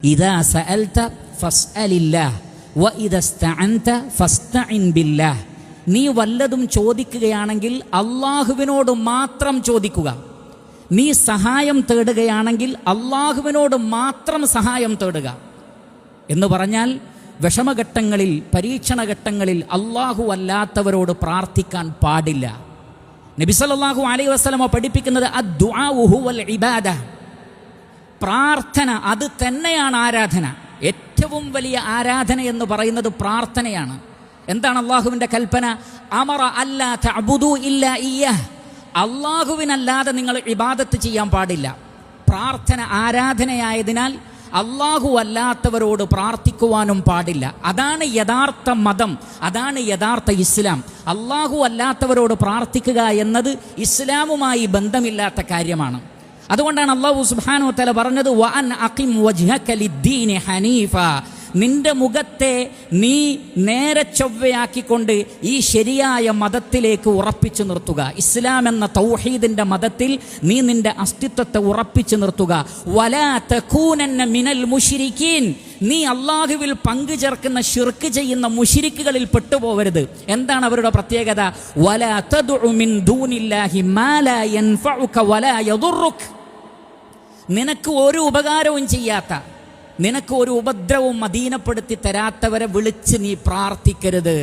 ഇദാ സഅൽത ഫസ്അലില്ലാഹ് വഇദാ ഇസ്തഅൻത ഫസ്തഇൻ ബില്ലാഹ്. നീ വല്ലതും ചോദിക്കുകയാണെങ്കിൽ അള്ളാഹുവിനോട് മാത്രം ചോദിക്കുക. നീ സഹായം തേടുകയാണെങ്കിൽ അള്ളാഹുവിനോട് മാത്രം സഹായം തേടുക. എന്ന് പറഞ്ഞാൽ വിഷമഘട്ടങ്ങളിൽ, പരീക്ഷണഘട്ടങ്ങളിൽ അള്ളാഹു അല്ലാത്തവരോട് പ്രാർത്ഥിക്കാൻ പാടില്ല. നബി സല്ലല്ലാഹു അലൈഹി വസല്ലമ പഠിപ്പിക്കുന്നത് അദ്ദുആഉ ഹുവൽ ഇബാദ, പ്രാർത്ഥന അത് തന്നെയാണ് ആരാധന. ഏറ്റവും വലിയ ആരാധന എന്ന് പറയുന്നത് പ്രാർത്ഥനയാണ്. എന്താണ് അള്ളാഹുവിൻ്റെ കൽപ്പന? അമറ അല്ലാ തഅബുദു ഇല്ലാ ഇയ്യാഹ്, അള്ളാഹുവിനല്ലാതെ നിങ്ങൾ ഇബാദത്ത് ചെയ്യാൻ പാടില്ല. പ്രാർത്ഥന ആരാധനയായതിനാൽ അള്ളാഹു അല്ലാത്തവരോട് പ്രാർത്ഥിക്കുവാനും പാടില്ല. അതാണ് യഥാർത്ഥ മതം, അതാണ് യഥാർത്ഥ ഇസ്ലാം. അള്ളാഹു അല്ലാത്തവരോട് പ്രാർത്ഥിക്കുക എന്നത് ഇസ്ലാമുമായി ബന്ധമില്ലാത്ത കാര്യമാണ്. അതുകൊണ്ടാണ് അല്ലാഹു സുബ്ഹാനഹു വ തആല പറഞ്ഞത് വഅൻ അഖിം വജ്ഹക ലിദ്ദീനി ഹനീഫ, നിന്റെ മുഖത്തെ നീ നേരെ ചൊവ്വയാക്കിക്കൊണ്ട് ഈ ശരിയായ മതത്തിലേക്ക് ഉറപ്പിച്ചു നിർത്തുക. ഇസ്ലാം എന്ന തൗഹീദിന്റെ മതത്തിൽ നീ നിന്റെ അസ്തിത്വത്തെ ഉറപ്പിച്ചു നിർത്തുക. വലാ തകൂനന്ന മിനൽ മുശ്രിക്കീൻ, നീ അള്ളാഹുവിൽ പങ്കു ചേർക്കുന്ന ശിർക്ക് ചെയ്യുന്ന മുശ്രിക്കുകളിൽ പെട്ടുപോകരുത്. എന്താണ് അവരുടെ പ്രത്യേകത? വലാ തദ്ഉ മിൻ ദൂനില്ലാഹി മാ ലാ യൻഫഉക വലാ യദുറുക, നിനക്ക് ഒരു ഉപകാരവും ചെയ്യാത്ത, നിനക്ക് ഒരു ഉപദ്രവവും അധീനപ്പെടുത്തി തരാത്തവരെ വിളിച്ച് നീ പ്രാർത്ഥിക്കരുത്.